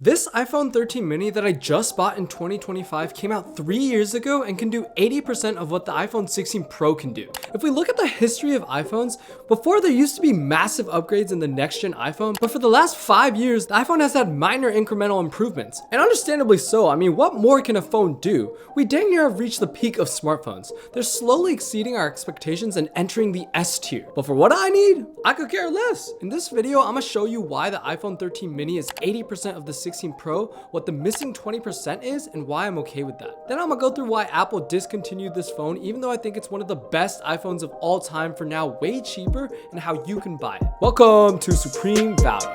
This iPhone 13 mini that I just bought in 2025 came out 3 years ago and can do 80% of what the iPhone 16 Pro can do. If we look at the history of iPhones, before there used to be massive upgrades in the next gen iPhone, but for the last 5 years, the iPhone has had minor incremental improvements. And understandably so. I mean, what more can a phone do? We dang near have reached the peak of smartphones. They're slowly exceeding our expectations and entering the S tier. But for what I need, I could care less. In this video, I'm gonna show you why the iPhone 13 mini is 80% of the 16 Pro, what the missing 20% is, and why I'm okay with that. Then I'm gonna go through why Apple discontinued this phone, even though I think it's one of the best iPhones of all time for now way cheaper, and how you can buy it. Welcome to Supreme Value.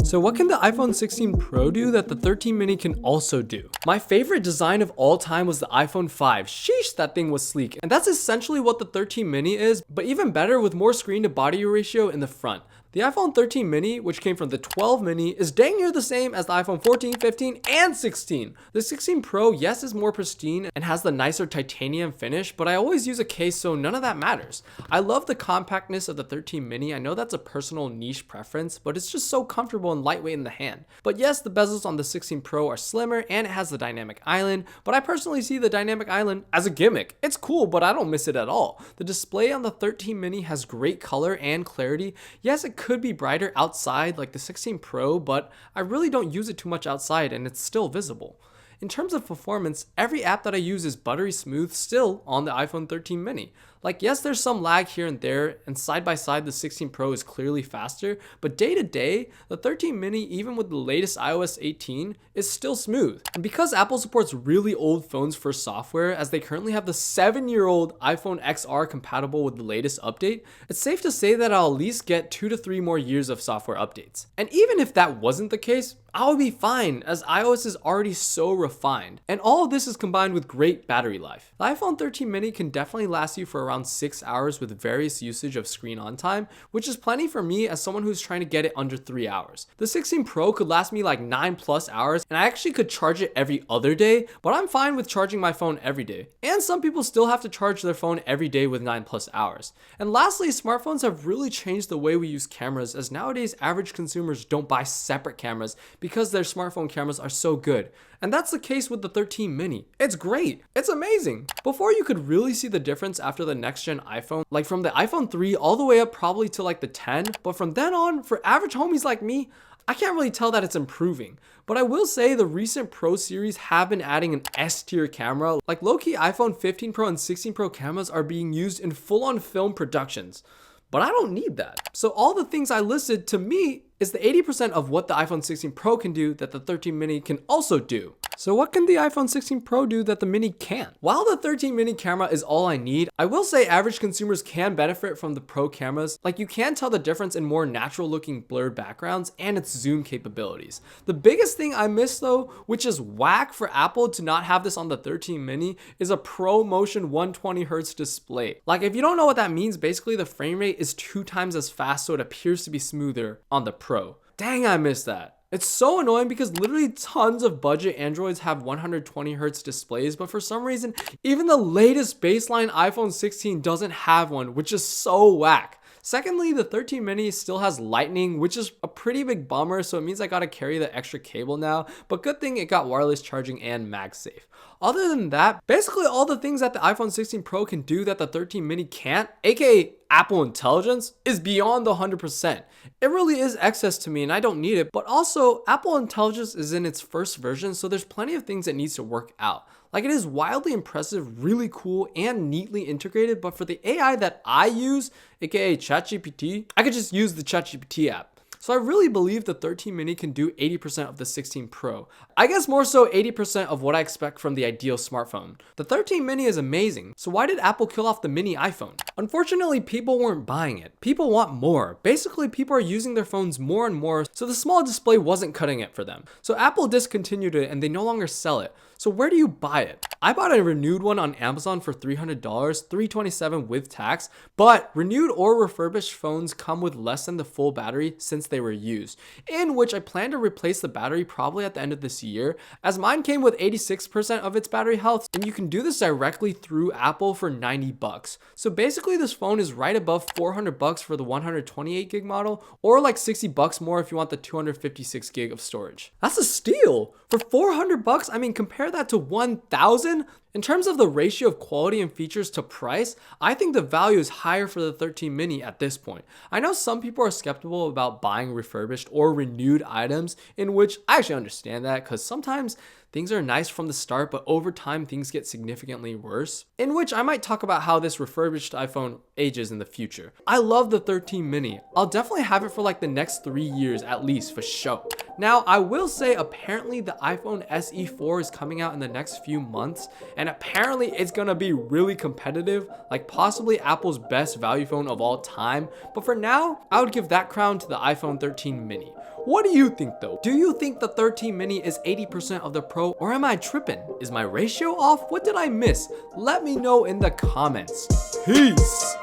So what can the iPhone 16 Pro do that the 13 mini can also do? My favorite design of all time was the iPhone 5. Sheesh, that thing was sleek. And that's essentially what the 13 mini is, but even better with more screen to body ratio in the front. The iPhone 13 mini, which came from the 12 mini, is dang near the same as the iPhone 14, 15, and 16. The 16 Pro, yes, is more pristine and has the nicer titanium finish, but I always use a case, so none of that matters. I love the compactness of the 13 mini. I know that's a personal niche preference, but it's just so comfortable and lightweight in the hand. But yes, the bezels on the 16 Pro are slimmer and it has the dynamic island, but I personally see the dynamic island as a gimmick. It's cool, but I don't miss it at all. The display on the 13 mini has great color and clarity. Yes, it could be brighter outside like the 16 Pro, but I really don't use it too much outside and it's still visible. In terms of performance, every app that I use is buttery smooth still on the iPhone 13 mini. Like, yes, there's some lag here and there, and side by side the 16 Pro is clearly faster, but day to day, the 13 mini, even with the latest iOS 18, is still smooth. And because Apple supports really old phones for software, as they currently have the 7-year-old iPhone XR compatible with the latest update, it's safe to say that I'll at least get 2 to 3 more years of software updates. And even if that wasn't the case, I would be fine, as iOS is already so refined. And all of this is combined with great battery life. The iPhone 13 mini can definitely last you for around 6 hours with various usage of screen on time, which is plenty for me as someone who's trying to get it under 3 hours. The 16 Pro could last me like 9+ hours, and I actually could charge it every other day, but I'm fine with charging my phone every day. And some people still have to charge their phone every day with 9+ hours. And lastly, smartphones have really changed the way we use cameras, as nowadays average consumers don't buy separate cameras because their smartphone cameras are so good. And that's the case with the 13 mini. It's great. It's amazing. Before, you could really see the difference after the next gen iPhone, like from the iPhone 3 all the way up probably to like the 10. But from then on, for average homies like me, I can't really tell that it's improving. But I will say the recent Pro series have been adding an S tier camera. Like low-key iPhone 15 Pro and 16 Pro cameras are being used in full-on film productions. But I don't need that. So all the things I listed, to me, is the 80% of what the iPhone 16 Pro can do that the 13 mini can also do. So what can the iPhone 16 Pro do that the mini can't? While the 13 mini camera is all I need, I will say average consumers can benefit from the Pro cameras. Like, you can tell the difference in more natural looking blurred backgrounds and its zoom capabilities. The biggest thing I miss though, which is whack for Apple to not have this on the 13 mini, is a Pro Motion 120Hz display. Like, if you don't know what that means, basically the frame rate is 2 times as fast, so it appears to be smoother on the Pro. Dang, I miss that. It's so annoying because literally tons of budget Androids have 120Hz displays, but for some reason, even the latest baseline iPhone 16 doesn't have one, which is so whack. Secondly, the 13 mini still has lightning, which is a pretty big bummer, so it means I gotta carry the extra cable now, but good thing it got wireless charging and MagSafe. Other than that, basically all the things that the iPhone 16 Pro can do that the 13 mini can't, aka Apple Intelligence, is beyond the 100%. It really is excess to me and I don't need it, but also Apple Intelligence is in its first version, so there's plenty of things that needs to work out. Like, it is wildly impressive, really cool, and neatly integrated, but for the AI that I use, aka ChatGPT, I could just use the ChatGPT app. So I really believe the 13 mini can do 80% of the 16 Pro. I guess more so 80% of what I expect from the ideal smartphone. The 13 mini is amazing, so why did Apple kill off the mini iPhone? Unfortunately, people weren't buying it. People want more. Basically, people are using their phones more and more, so the small display wasn't cutting it for them. So Apple discontinued it and they no longer sell it. So where do you buy it? I bought a renewed one on Amazon for $300, $327 with tax, but renewed or refurbished phones come with less than the full battery since they were used, in which I plan to replace the battery probably at the end of this year, as mine came with 86% of its battery health, and you can do this directly through Apple for 90 bucks. So basically this phone is right above 400 bucks for the 128 gig model, or like 60 bucks more if you want the 256 gig of storage. That's a steal! For 400 bucks, I mean, compare that to 1,000. In terms of the ratio of quality and features to price, I think the value is higher for the 13 mini at this point. I know some people are skeptical about buying refurbished or renewed items, in which I actually understand that because sometimes things are nice from the start, but over time things get significantly worse, in which I might talk about how this refurbished iPhone ages in the future. I love the 13 mini. I'll definitely have it for like the next 3 years at least for sure. Now, I will say apparently the iPhone SE 4 is coming out in the next few months, and apparently it's gonna be really competitive, like possibly Apple's best value phone of all time. But for now, I would give that crown to the iPhone 13 mini. What do you think though? Do you think the 13 mini is 80% of the Pro, or am I tripping? Is my ratio off? What did I miss? Let me know in the comments. Peace!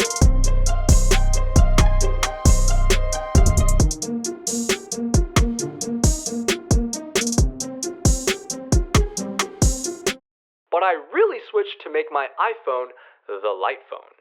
But I really switched to make my iPhone the light phone.